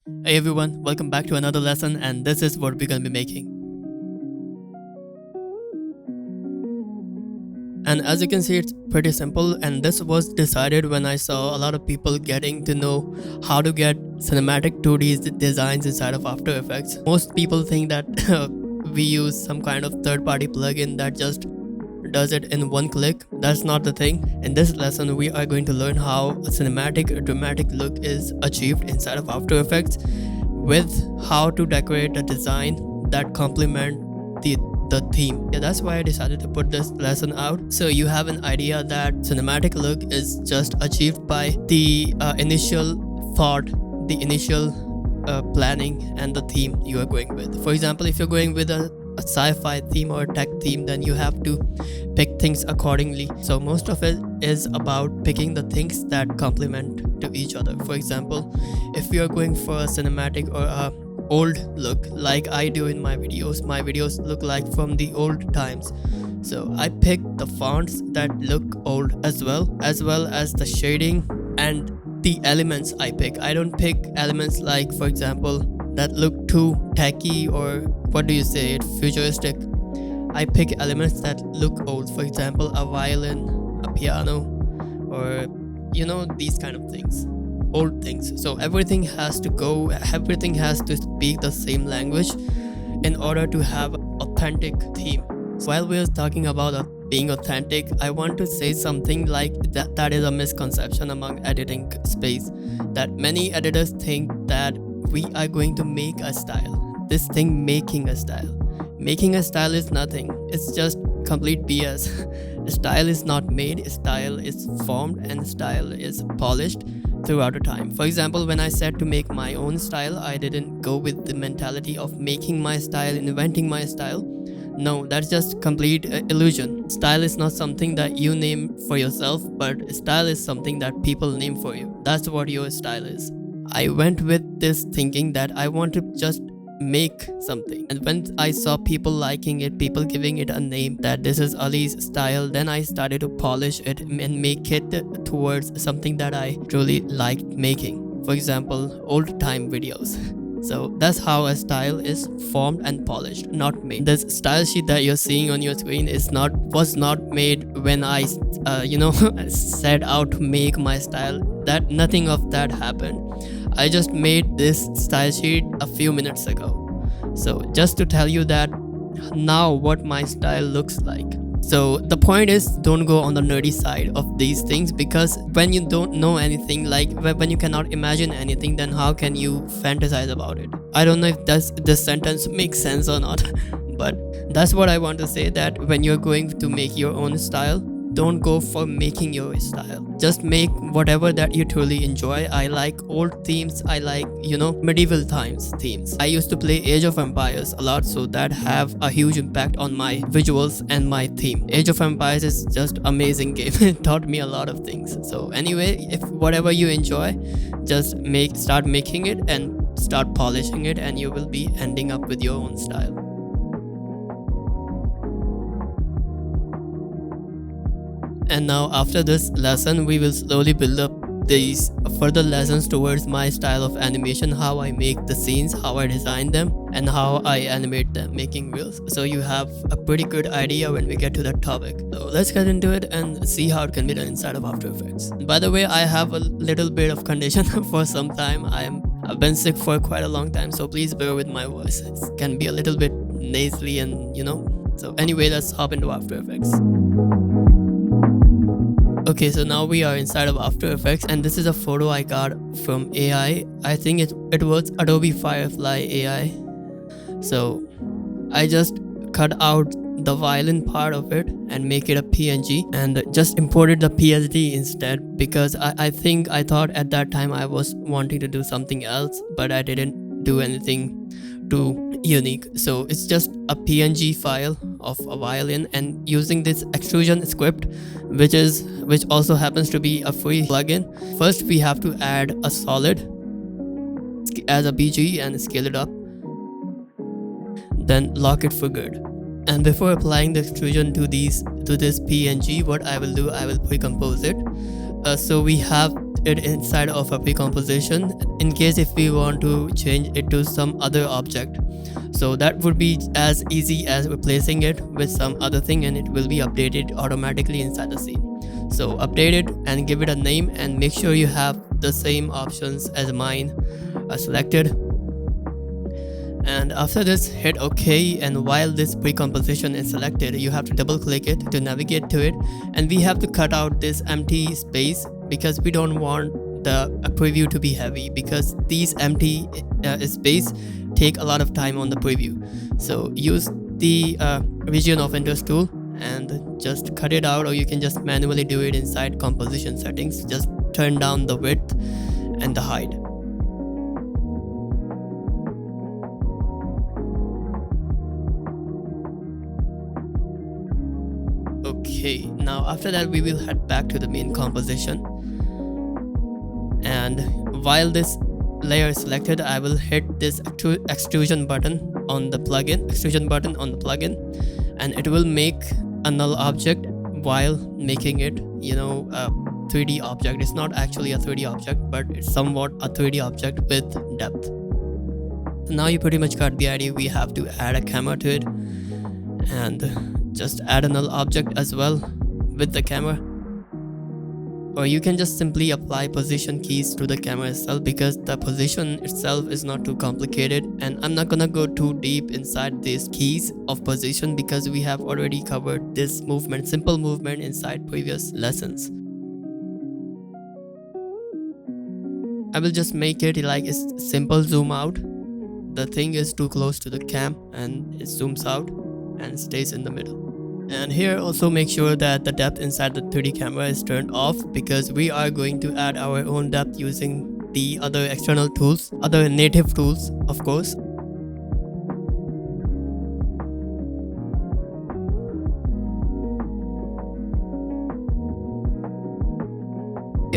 Hey everyone, welcome back to another lesson, and this is what we're gonna be making. And as you can see, it's pretty simple, and this was decided when I saw a lot of people getting to know how to get cinematic 2D designs inside of After Effects. Most people think that we use some kind of third-party plugin that just does it in one click. That's not the thing. In this lesson, we are going to learn how a cinematic dramatic look is achieved inside of After Effects, with how to decorate a design that complement the theme. Yeah, that's why I decided to put this lesson out, so you have an idea that cinematic look is just achieved by the initial thought, the initial planning, and the theme you are going with. For example, if you're going with a sci-fi theme or a tech theme, then you have to pick things accordingly. So most of it is about picking the things that complement to each other. For example, if you are going for a cinematic or a old look like I do in my videos look like from the old times, so I pick the fonts that look old as well as the shading and the elements I pick. I don't pick elements like, for example, that look too tacky or what do you say, it futuristic. I pick elements that look old, for example a violin, a piano, or these kind of things, old things. So everything has to speak the same language in order to have authentic theme. While we're talking about being authentic, I want to say something like that is a misconception among editing space, that many editors think that we are going to make a style. This thing, making a style is nothing. It's just complete BS. Style is not made, style is formed, and style is polished throughout a time. For example, when I said to make my own style, I didn't go with the mentality of making my style, inventing my style. No, that's just complete illusion. Style is not something that you name for yourself, but style is something that people name for you. That's what your style is. I went with this thinking that I want to just make something, and when I saw people liking it, people giving it a name that this is Ali's style, then I started to polish it and make it towards something that I truly liked making. For example, old time videos. So that's how a style is formed and polished, not made. This style sheet that you're seeing on your screen was not made when I set out to make my style. That nothing of that happened. I just made this style sheet a few minutes ago. So just to tell you that now what my style looks like. So the point is, don't go on the nerdy side of these things, because when you don't know anything, like when you cannot imagine anything, then how can you fantasize about it? I don't know if this sentence makes sense or not, but that's what I want to say, that when you're going to make your own style, don't go for making your style. Just make whatever that you truly enjoy. I like old themes. I like, medieval times themes. I used to play Age of Empires a lot, so that have a huge impact on my visuals and my theme. Age of Empires is just amazing game. It taught me a lot of things. So anyway, if whatever you enjoy, just start making it and start polishing it, and you will be ending up with your own style. And now after this lesson, we will slowly build up these further lessons towards my style of animation, how I make the scenes, how I design them, and how I animate them, making reels. So you have a pretty good idea when we get to that topic. So let's get into it and see how it can be done inside of After Effects. By the way, I have a little bit of condition for some time. I've been sick for quite a long time, so please bear with my voice. It can be a little bit nasally and So anyway, let's hop into After Effects. Okay, so now we are inside of After Effects, and this is a photo I got from AI. I think it was Adobe Firefly AI. So I just cut out the violin part of it and make it a PNG, and just imported the PSD instead, because I thought at that time I was wanting to do something else, but I didn't do anything too unique. So it's just a PNG file of a violin, and using this extrusion script, which also happens to be a free plugin. First we have to add a solid as a BG and scale it up, then lock it for good. And before applying the extrusion to this PNG, what I will do, I will pre-compose it. So we have it inside of a pre-composition in case if we want to change it to some other object. So that would be as easy as replacing it with some other thing, and it will be updated automatically inside the scene. So update it and give it a name, and make sure you have the same options as mine selected. And after this, hit OK, and while this pre-composition is selected, you have to double click it to navigate to it, and we have to cut out this empty space because we don't want the preview to be heavy, because these empty space take a lot of time on the preview. So use the region of interest tool and just cut it out, or you can just manually do it inside composition settings. Just turn down the width and the height. Okay, now after that we will head back to the main composition, and while this layer is selected, I will hit this extrusion button on the plugin, and it will make a null object while making it, a 3D object. It's not actually a 3D object, but it's somewhat a 3D object with depth. So now you pretty much got the idea. We have to add a camera to it, and just add a null object as well with the camera. Or you can just simply apply position keys to the camera itself, because the position itself is not too complicated, and I'm not gonna go too deep inside these keys of position because we have already covered this movement, simple movement, inside previous lessons. I will just make it like a simple zoom out. The thing is too close to the cam and it zooms out and stays in the middle. And here also make sure that the depth inside the 3D camera is turned off, because we are going to add our own depth using the other external tools, other native tools, of course.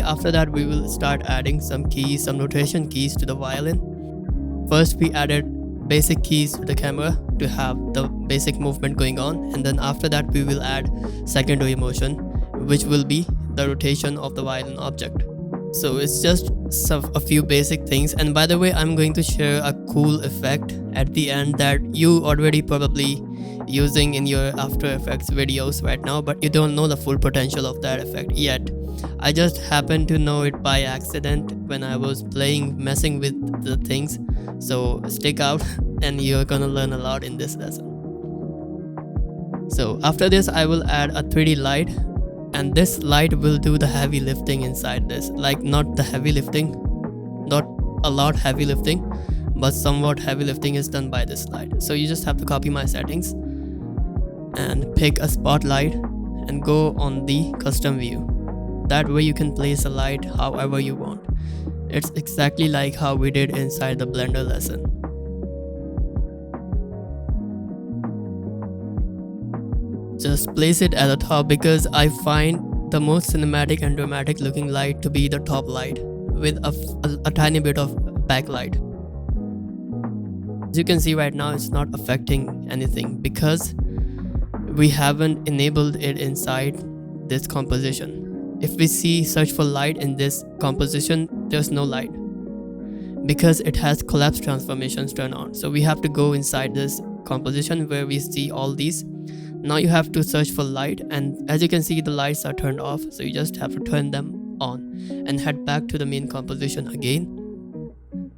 After that, we will start adding some keys, some rotation keys to the violin. First, we added basic keys to the camera to have the basic movement going on, and then after that we will add secondary motion, which will be the rotation of the violin object. So it's just a few basic things. And by the way, I'm going to share a cool effect at the end that you already probably using in your After Effects videos right now, but you don't know the full potential of that effect yet. I just happened to know it by accident when I was messing with the things. So stick out and you're gonna learn a lot in this lesson. So after this, I will add a 3D light, and this light will do the heavy lifting inside this. Like, not the heavy lifting, not a lot heavy lifting, but somewhat heavy lifting is done by this light. So you just have to copy my settings and pick a spotlight and go on the custom view. That way you can place a light however you want. It's exactly like how we did inside the Blender lesson. Just place it at the top, because I find the most cinematic and dramatic looking light to be the top light with a tiny bit of backlight. As you can see right now, it's not affecting anything because we haven't enabled it inside this composition. If we search for light in this composition, there's no light because it has collapse transformations turned on. So we have to go inside this composition where we see all these. Now you have to search for light, and as you can see, the lights are turned off, so you just have to turn them on and head back to the main composition again,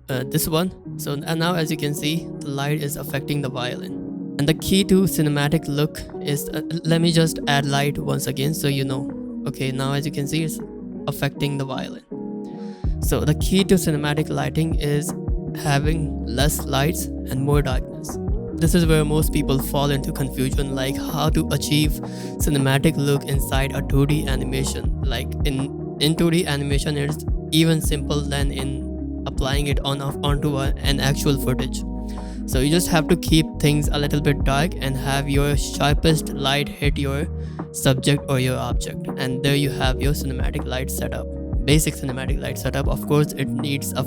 this one. So now as you can see, the light is affecting the violin. And the key to cinematic look is, let me just add light once again so you know. Okay, now as you can see, it's affecting the violin. So the key to cinematic lighting is having less lights and more darkness. This is where most people fall into confusion, like how to achieve cinematic look inside a 2D animation. Like in 2D animation, it's even simple than in applying it onto an actual footage. So you just have to keep things a little bit dark and have your sharpest light hit your subject or your object, and there you have your cinematic light setup, basic cinematic light setup. Of course, it needs a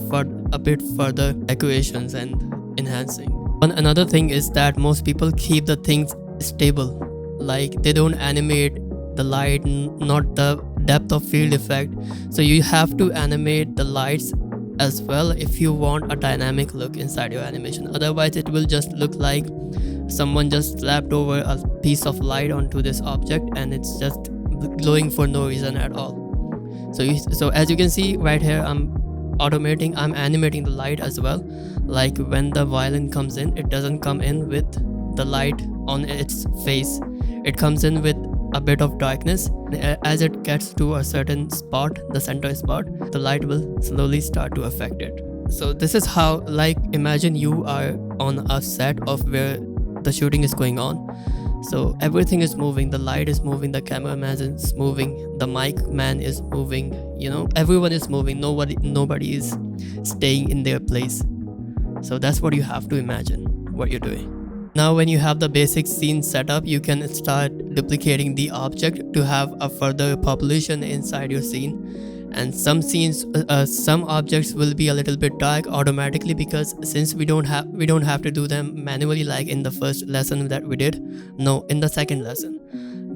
bit further decorations and enhancing. Another thing is that most people keep the things stable, like they don't animate the light, not the depth of field effect. So you have to animate the lights as well if you want a dynamic look inside your animation. Otherwise it will just look like someone just slapped over a piece of light onto this object and it's just glowing for no reason at all. So as you can see right here, I'm animating the light as well. Like when the violin comes in, it doesn't come in with the light on its face, it comes in with a bit of darkness. As it gets to a certain spot, the center spot, the light will slowly start to affect it. So this is how, like, imagine you are on a set of where the shooting is going on. So everything is moving, the light is moving, the cameraman is moving, the mic man is moving, everyone is moving, nobody is staying in their place. So that's what you have to imagine what you're doing. Now when you have the basic scene set up, you can start duplicating the object to have a further population inside your scene. And some scenes, some objects will be a little bit dark automatically, because since we don't have to do them manually like in the first lesson that we did. No, in the second lesson,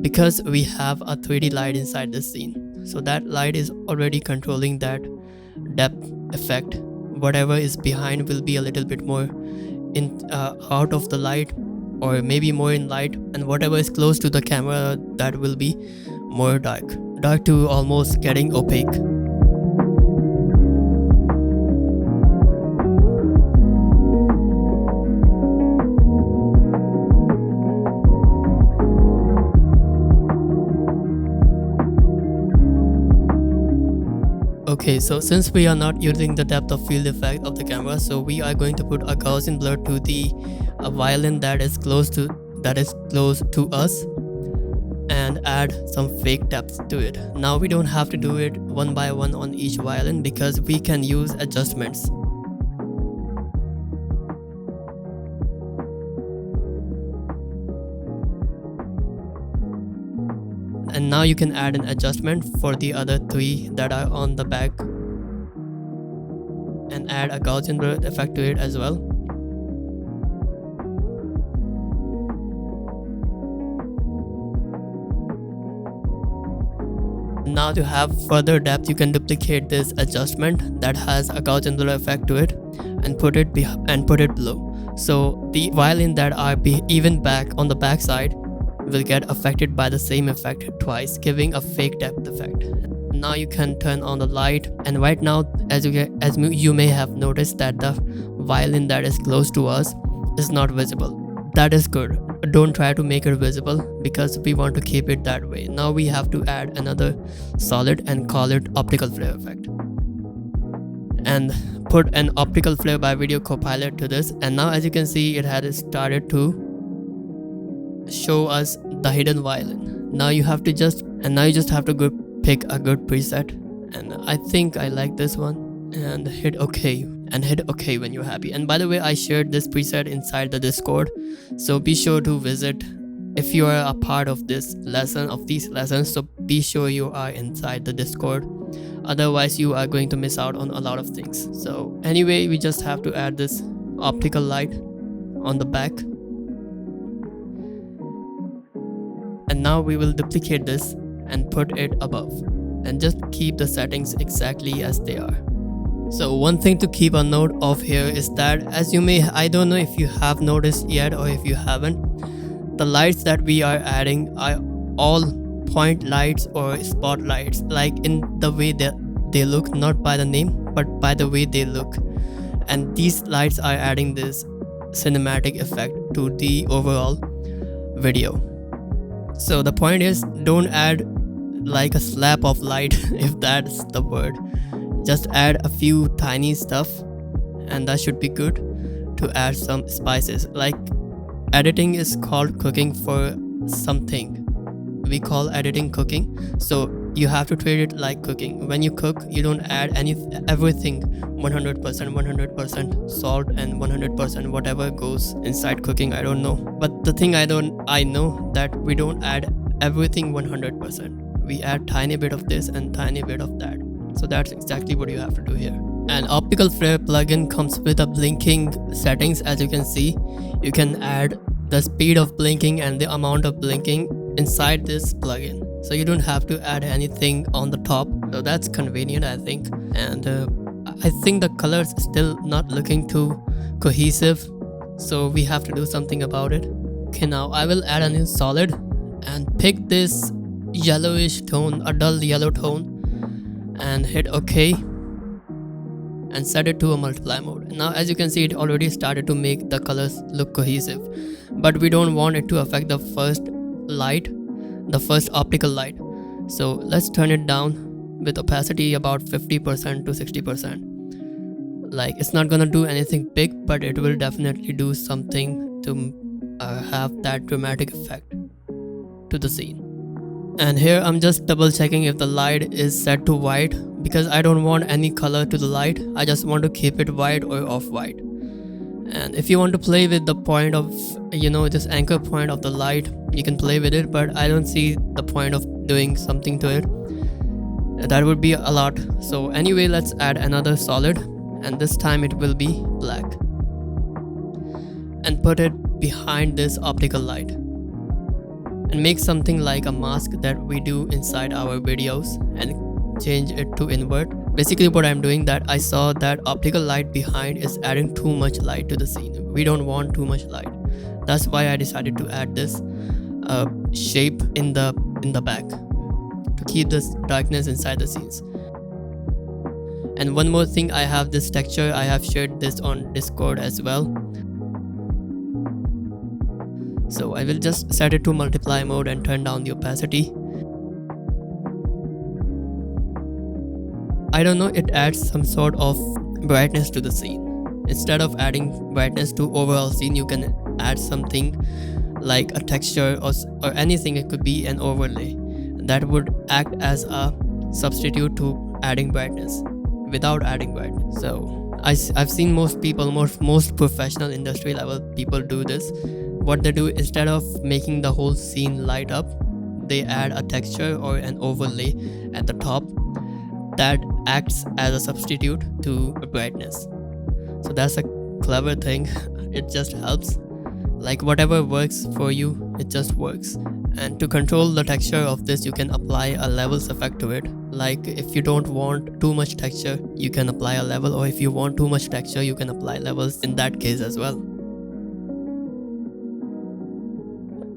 because we have a 3D light inside the scene, so that light is already controlling that depth effect. Whatever is behind will be a little bit more out of the light, or maybe more in light, and whatever is close to the camera, that will be more dark to almost getting opaque. Okay, so since we are not using the depth of field effect of the camera, so we are going to put a Gaussian blur to the violin that is close to us, and add some fake depth to it. Now we don't have to do it one by one on each violin, because we can use adjustments. And now you can add an adjustment for the other 3 that are on the back, and add a Gaussian blur effect to it as well. Now to have further depth, you can duplicate this adjustment that has a Gaussian blur effect to it, and put it below. So the violin that are even back on the back side will get affected by the same effect twice, giving a fake depth effect. Now you can turn on the light, and right now, as you may have noticed, that the violin that is close to us is not visible. That is good. Don't try to make it visible, because we want to keep it that way. Now we have to add another solid and call it optical flare effect, and put an optical flare by Video Copilot to this. And now as you can see, it has started to show us the hidden violin. Now you just have to pick a good preset, and I think I like this one, and hit OK, when you're happy. And by the way, I shared this preset inside the Discord, so be sure to visit if you are a part of these lessons. So be sure you are inside the Discord, otherwise you are going to miss out on a lot of things. So anyway, we just have to add this optical light on the back, and now we will duplicate this and put it above, and just keep the settings exactly as they are. So one thing to keep a note of here is that, I don't know if you have noticed yet, or if you haven't, the lights that we are adding are all point lights or spotlights, like in the way that they look, not by the name but by the way they look. And these lights are adding this cinematic effect to the overall video. So the point is, don't add like a slap of light if that's the word. Just add a few tiny stuff, and that should be good to add some spices. Like, editing is called cooking for something. We call editing cooking. So you have to treat it like cooking. When you cook, you don't add everything 100% salt and 100% whatever goes inside cooking. I don't know, but the thing I know that we don't add everything 100%. We add tiny bit of this and tiny bit of that. So that's exactly what you have to do here. An optical flare plugin comes with a blinking settings. As you can see, you can add the speed of blinking and the amount of blinking inside this plugin. so you don't have to add anything on the top. So that's convenient, I think. And I think the colors still not looking too cohesive, so we have to do something about it. Okay, now I will add a new solid and pick this yellowish tone, a dull yellow tone, and hit OK and set it to a multiply mode. Now as you can see, it already started to make the colors look cohesive, but we don't want it to affect the first light, the first optical light. So let's turn it down with opacity about 50% to 60%. Like, it's not gonna do anything big, but it will definitely do something to have that dramatic effect to the scene. And here I'm just double checking if the light is set to white, because I don't want any color to the light. I just want to keep it white or off white. And if you want to play with the point of, this anchor point of the light, you can play with it, but I don't see the point of doing something to it. That would be a lot. So anyway, let's add another solid, and this time it will be black, and put it behind this optical light, and make something like a mask that we do inside our videos, and change it to invert. Basically what I'm doing, that I saw that optical light behind is adding too much light to the scene. We don't want too much light. That's why I decided to add this shape in the back to keep this darkness inside the scenes. And one more thing, I have this texture. I have shared this on Discord as well. So I will just set it to multiply mode and turn down the opacity. I don't know, it adds some sort of brightness to the scene. Instead of adding brightness to overall scene, you can add something like a texture or anything. It could be an overlay that would act as a substitute to adding brightness without adding brightness. So I've seen most people, most professional industry level people do this. What they do, instead of making the whole scene light up, they add a texture or an overlay at the top that acts as a substitute to brightness. So that's a clever thing. It just helps. Like, whatever works for you, it just works. And to control the texture of this, you can apply a levels effect to it. Like, if you don't want too much texture, you can apply a level, or if you want too much texture, you can apply levels in that case as well.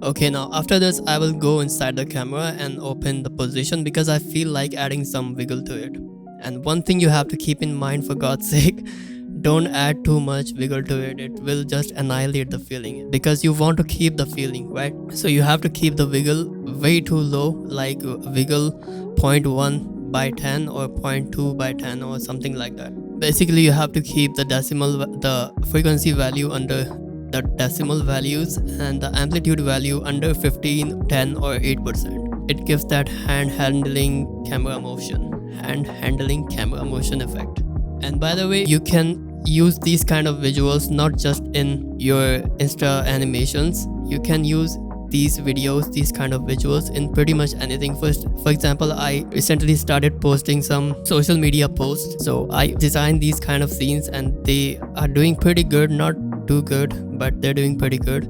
Okay, now after this, I will go inside the camera and open the position, because I feel like adding some wiggle to it. And one thing you have to keep in mind, for God's sake, don't add too much wiggle to it. It will just annihilate the feeling, because you want to keep the feeling, right? So you have to keep the wiggle way too low, like wiggle 0.1 by 10 or 0.2 by 10 or something like that. Basically, you have to keep the frequency value under the decimal values and the amplitude value under 15, 10 or 8%. It gives that hand-handling camera motion effect. And by the way, you can use these kind of visuals not just in your Insta animations. You can use these kind of visuals in pretty much anything. For example, I recently started posting some social media posts, so I designed these kind of scenes, and they are doing pretty good. Not too good, but they're doing pretty good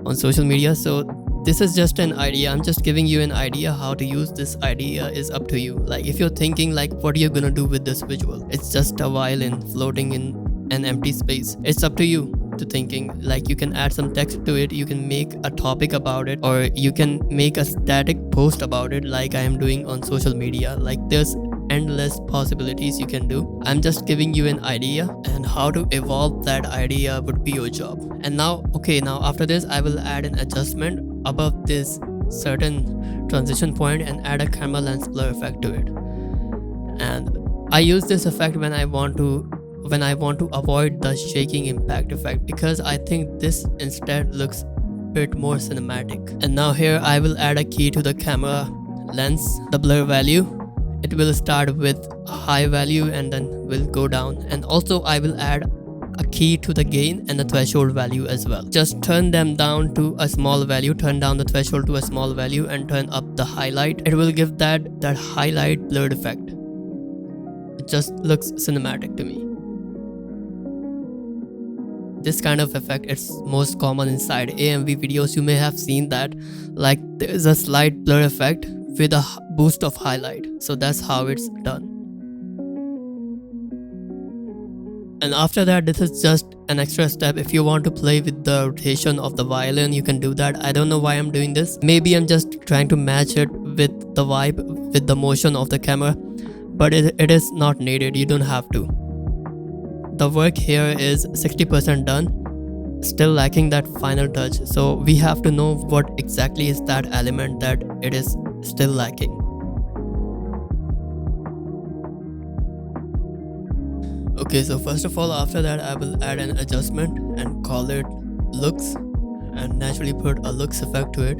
on social media. So this is just an idea. I'm just giving you an idea. How to use this idea is up to you. Like, if you're thinking like, what are you gonna do with this visual? It's just a violin floating in an empty space. It's up to you to thinking. Like, you can add some text to it, you can make a topic about it, or you can make a static post about it, like I am doing on social media. Like, there's endless possibilities you can do. I'm just giving you an idea, and how to evolve that idea would be your job. And now after this, I will add an adjustment above this certain transition point and add a camera lens blur effect to it. And I use this effect when I want to avoid the shaking impact effect, because I think this instead looks a bit more cinematic. And now here I will add a key to the camera lens, the blur value. It will start with a high value and then will go down. And also I will add a key to the gain and the threshold value as well. Just turn them down to a small value, turn down the threshold to a small value, and turn up the highlight. It will give that highlight blurred effect. It just looks cinematic to me. This kind of effect is most common inside AMV videos. You may have seen that, like, there is a slight blur effect with a boost of highlight. So that's how it's done. And after that, this is just an extra step. If you want to play with the rotation of the violin, you can do that. I don't know why I'm doing this. Maybe I'm just trying to match it with the vibe, with the motion of the camera, but it is not needed. You don't have to. The work here is 60% done, still lacking that final touch. So we have to know what exactly is that element that it is still lacking. Okay, so first of all, after that I will add an adjustment and call it looks, and naturally put a looks effect to it,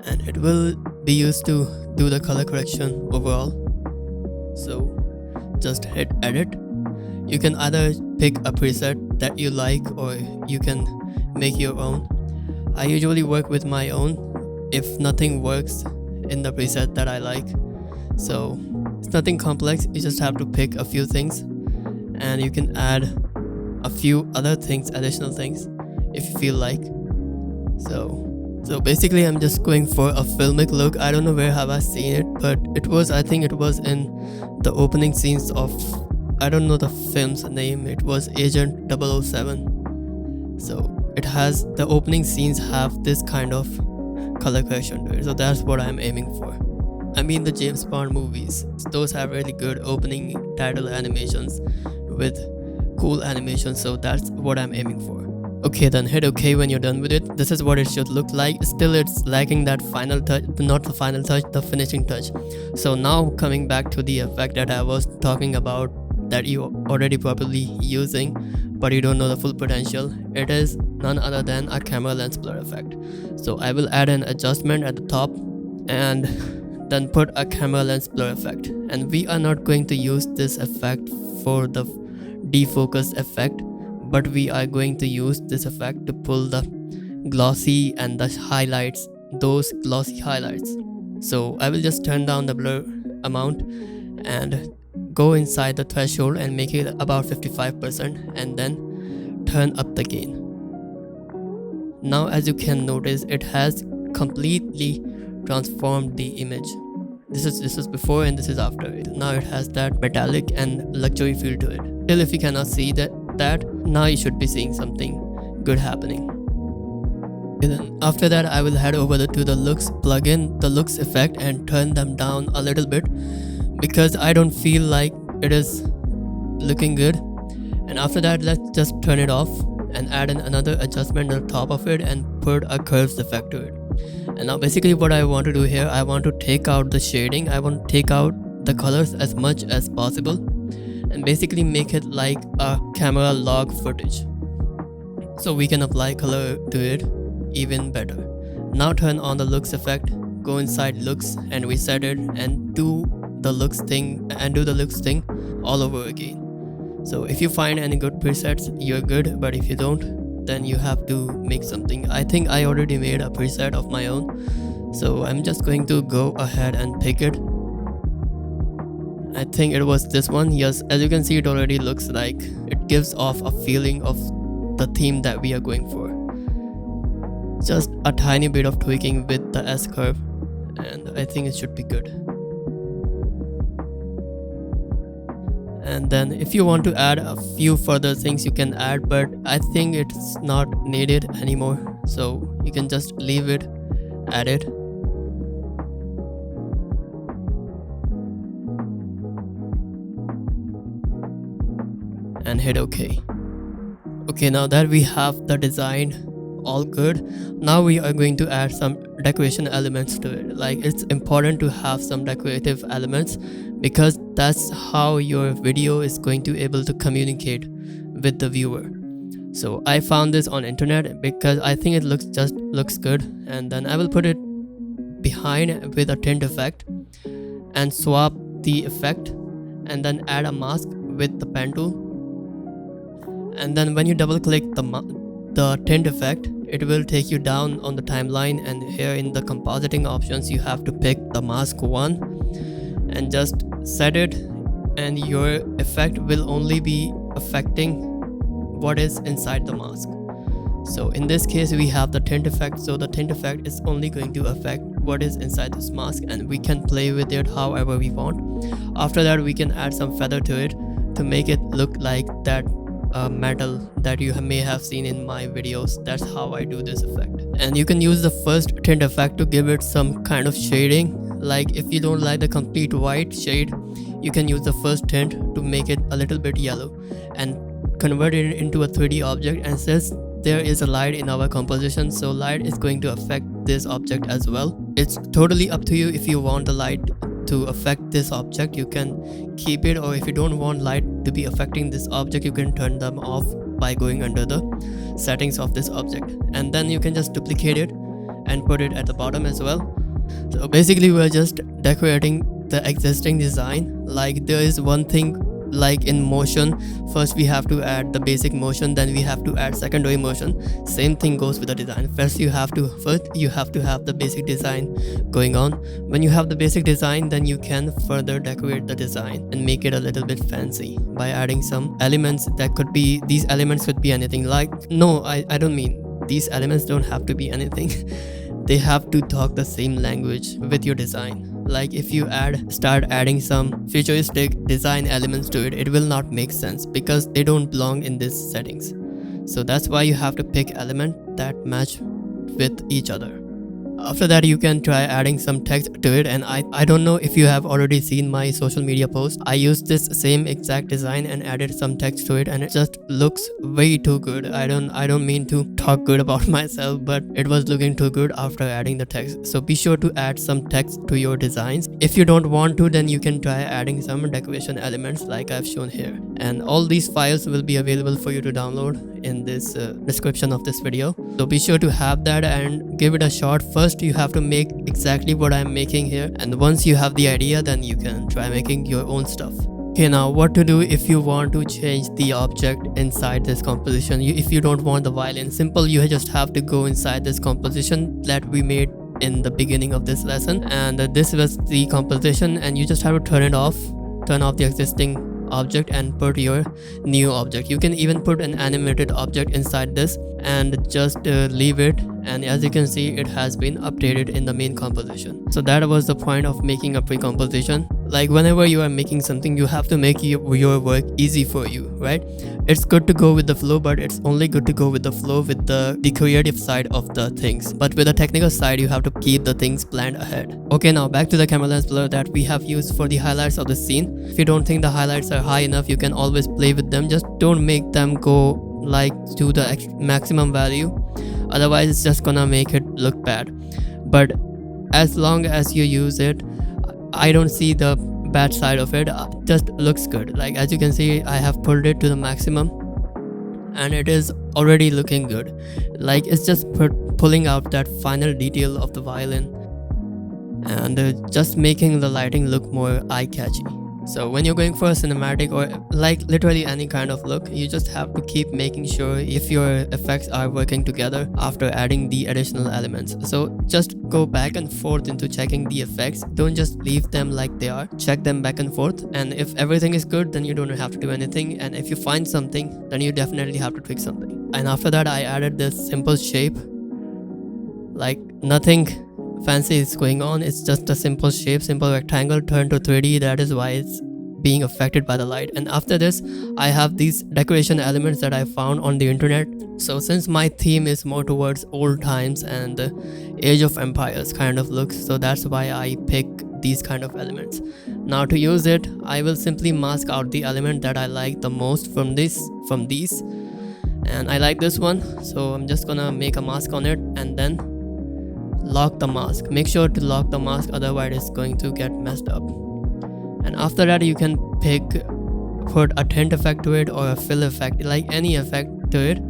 and it will be used to do the color correction overall. So just hit edit. You can either pick a preset that you like, or you can make your own. I usually work with my own if nothing works in the preset that I like. So it's nothing complex, you just have to pick a few things, and you can add a few other things, additional things, if you feel like. So basically I'm just going for a filmic look. I don't know where have I seen it, but I think it was in the opening scenes of, I don't know the film's name, it was Agent 007. So it has, the opening scenes have this kind of color correction to it, so that's what I'm aiming for. I mean the James Bond movies, those have really good opening title animations with cool animations, so that's what I'm aiming for. Okay, then hit OK when you're done with it. This is what it should look like. Still it's lacking that final touch, not the final touch, the finishing touch. So now coming back to the effect that I was talking about, that you already probably using but you don't know the full potential, it is none other than a camera lens blur effect. So I will add an adjustment at the top and then put a camera lens blur effect, and we are not going to use this effect for the defocus effect, but we are going to use this effect to pull the glossy and the highlights, those glossy highlights. So I will just turn down the blur amount and go inside the threshold and make it about 55%, and then turn up the gain. Now as you can notice, it has completely transformed the image. This is before and this is after it. Now it has that metallic and luxury feel to it. Still, if you cannot see that now you should be seeing something good happening. Okay, then after that I will head over to the looks plugin, the looks effect, and turn them down a little bit because I don't feel like it is looking good. And after that, let's just turn it off and add another adjustment on the top of it and put a curves effect to it. And now basically what I want to do here, I want to take out the shading, I want to take out the colors as much as possible and basically make it like a camera log footage, so we can apply color to it even better. Now turn on the looks effect, go inside looks and reset it, and do the looks thing all over again. So if you find any good presets, you're good, but if you don't, then you have to make something. I think I already made a preset of my own, so I'm just going to go ahead and pick it. I think it was this one. Yes, as you can see, it already looks like it gives off a feeling of the theme that we are going for. Just a tiny bit of tweaking with the S curve, and I think it should be good. And then if you want to add a few further things, you can add, but I think it's not needed anymore, so you can just leave it, add it. And hit OK. Okay, now that we have the design all good, now we are going to add some decoration elements to it. Like, it's important to have some decorative elements because that's how your video is going to be able to communicate with the viewer. So I found this on internet because I think it looks good, and then I will put it behind with a tint effect and swap the effect, and then add a mask with the pen tool. And then when you double click the tint effect, it will take you down on the timeline, and here in the compositing options you have to pick the mask one and just set it, and your effect will only be affecting what is inside the mask. So in this case we have the tint effect, so the tint effect is only going to affect what is inside this mask, and we can play with it however we want. After that, we can add some feather to it to make it look like that metal that you may have seen in my videos. That's how I do this effect. And you can use the first tint effect to give it some kind of shading. Like if you don't like the complete white shade, you can use the first tint to make it a little bit yellow and convert it into a 3D object. And since there is a light in our composition, so light is going to affect this object as well. It's totally up to you. If you want the light to affect this object, you can keep it, or if you don't want light to be affecting this object, you can turn them off by going under the settings of this object, and then you can just duplicate it and put it at the bottom as well. So basically we're just decorating the existing design. Like there is one thing, like in motion, first we have to add the basic motion, then we have to add secondary motion. Same thing goes with the design. First you have to have the basic design going on. When you have the basic design, then you can further decorate the design and make it a little bit fancy by adding some elements. That could be, these elements could be anything. Like, no, I don't mean these elements don't have to be anything. They have to talk the same language with your design. Like if you start adding some futuristic design elements to it, it will not make sense because they don't belong in these settings. So that's why you have to pick elements that match with each other. After that, you can try adding some text to it, and I don't know if you have already seen my social media post. I used this same exact design and added some text to it, and it just looks way too good. I don't mean to talk good about myself, but it was looking too good after adding the text. So be sure to add some text to your designs. If you don't want to, then you can try adding some decoration elements like I've shown here. And all these files will be available for you to download in this description of this video. So be sure to have that and give it a shot. First you have to make exactly what I'm making here, and once you have the idea, then you can try making your own stuff. Okay, now what to do if you want to change the object inside this composition. If you don't want the violin, simple, you just have to go inside this composition that we made in the beginning of this lesson, and this was the composition, and you just have to turn off the existing object and put your new object. You can even put an animated object inside this and just leave it, and as you can see, it has been updated in the main composition. So that was the point of making a pre-composition. Like whenever you are making something, you have to make your work easy for you, right? It's good to go with the flow, but it's only good to go with the flow with the creative side of the things. But with the technical side, you have to keep the things planned ahead. Okay, now back to the camera lens blur that we have used for the highlights of the scene. If you don't think the highlights are high enough, you can always play with them. Just don't make them go like to the maximum value, otherwise it's just gonna make it look bad. But as long as you use it, I don't see the bad side of it. Just looks good. Like as you can see, I have pulled it to the maximum and it is already looking good. Like it's just pulling out that final detail of the violin and just making the lighting look more eye-catchy. So when you're going for a cinematic or like literally any kind of look, you just have to keep making sure if your effects are working together after adding the additional elements. So just go back and forth into checking the effects. Don't just leave them like they are. Check them back and forth, and if everything is good, then you don't have to do anything, and if you find something, then you definitely have to tweak something. And after that, I added this simple shape. Like nothing fancy is going on, it's just a simple shape, simple rectangle turned to 3D. That is why it's being affected by the light. And after this, I have these decoration elements that I found on the internet. So since my theme is more towards old times and the Age of Empires kind of looks, so that's why I pick these kind of elements. Now to use it, I will simply mask out the element that I like the most from these, and I like this one, so I'm just gonna make a mask on it and then lock the mask. Make sure to lock the mask, otherwise it's going to get messed up. And after that, you can put a tint effect to it or a fill effect, like any effect to it.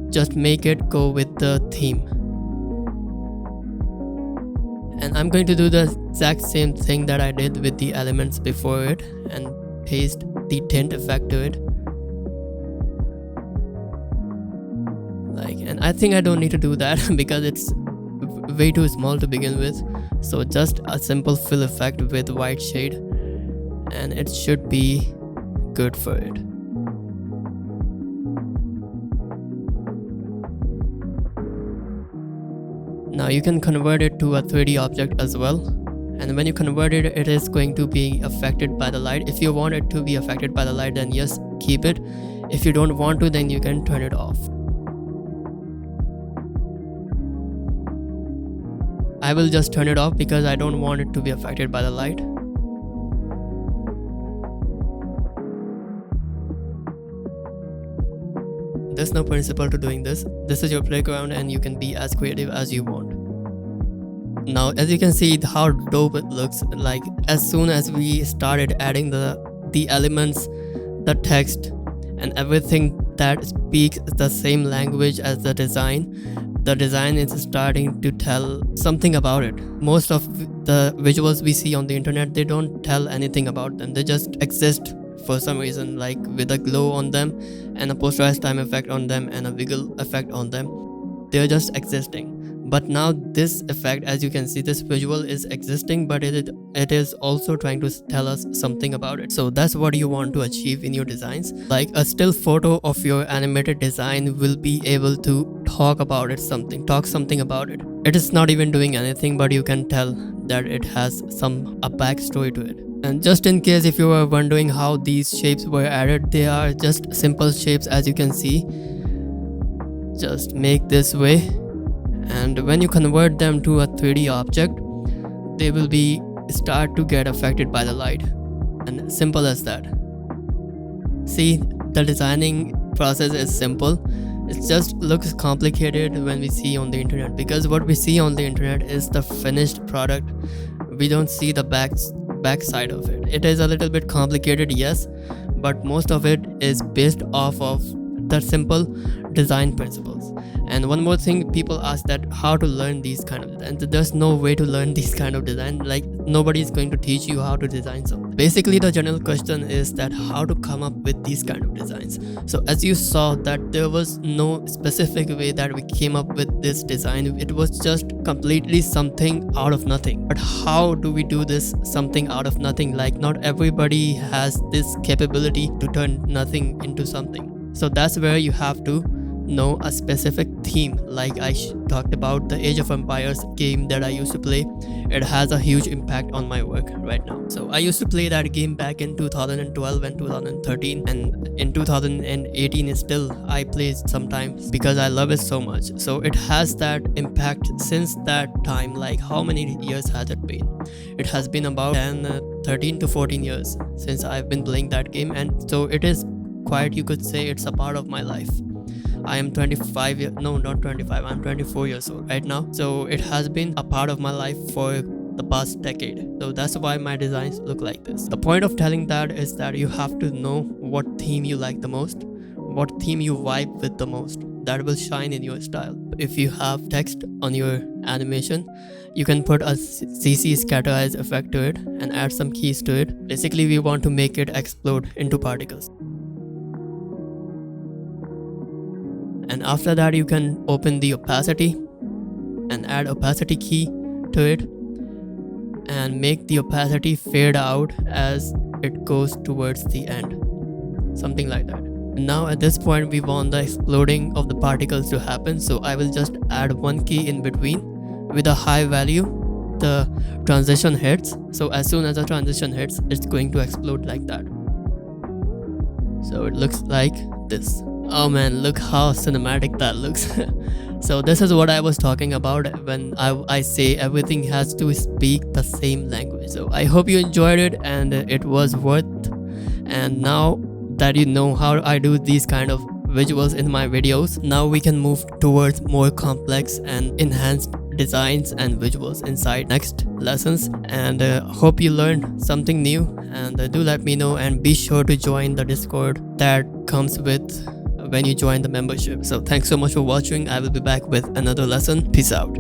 Just make it go with the theme. And I'm going to do the exact same thing that I did with the elements before it and paste the tint effect to it. And I think I don't need to do that because it's way too small to begin with. So just a simple fill effect with white shade and it should be good for it. Now you can convert it to a 3D object as well, and when you convert it, it is going to be affected by the light. If you want it to be affected by the light, then yes, keep it. If you don't want to, then you can turn it off. I will just turn it off because I don't want it to be affected by the light. There's no principle to doing this. This is your playground and you can be as creative as you want. Now, as you can see how dope it looks, like as soon as we started adding the elements, the text and everything that speaks the same language as the design is starting to tell something about it. Most of the visuals we see on the internet, they don't tell anything about them. They just exist for some reason, like with a glow on them and a posterized time effect on them and a wiggle effect on them. They're just existing. But now this effect, as you can see, this visual is existing, but it is also trying to tell us something about it. So that's what you want to achieve in your designs. Like a still photo of your animated design will be able to talk about it, talk something about it. It is not even doing anything, but you can tell that it has a backstory to it. And just in case if you were wondering how these shapes were added, they are just simple shapes, as you can see. Just make this way, and when you convert them to a 3D object, they will start to get affected by the light, and simple as that. See, the designing process is simple. It just looks complicated when we see on the internet, because what we see on the internet is the finished product. We don't see the back side of it. It is a little bit complicated, yes, but most of it is based off of the simple design principles. And one more thing, people ask that how to learn these kind of designs. There's no way to learn these kind of design. Like nobody is going to teach you how to design something. Basically the general question is that how to come up with these kind of designs. So as you saw that there was no specific way that we came up with this design. It was just completely something out of nothing. But how do we do this something out of nothing? Like not everybody has this capability to turn nothing into something. So that's where you have to know a specific theme. Like I talked about the Age of Empires game that I used to play. It has a huge impact on my work right now. So I used to play that game back in 2012 and 2013, and in 2018 still I play sometimes because I love it so much. So it has that impact since that time. Like how many years has it been? It has been about 13 to 14 years since I've been playing that game, and so it is quite, you could say it's a part of my life. I am 24 years old right now, so it has been a part of my life for the past decade. So that's why my designs look like this. The point of telling that is that you have to know what theme you like the most, what theme you vibe with the most. That will shine in your style. If you have text on your animation, you can put a CC scatterize effect to it and add some keys to it. Basically we want to make it explode into particles. And after that you can open the opacity and add opacity key to it and make the opacity fade out as it goes towards the end, something like that. Now at this point we want the exploding of the particles to happen, so I will just add one key in between with a high value. The transition hits, so as soon as the transition hits, it's going to explode like that. So it looks like this. Oh man, look how cinematic that looks. So this is what I was talking about when I say everything has to speak the same language. So I hope you enjoyed it and it was worth. And now that you know how I do these kind of visuals in my videos, now we can move towards more complex and enhanced designs and visuals inside next lessons. And hope you learned something new, and do let me know, and be sure to join the Discord that comes with when you join the membership. So thanks so much for watching. I will be back with another lesson. Peace out.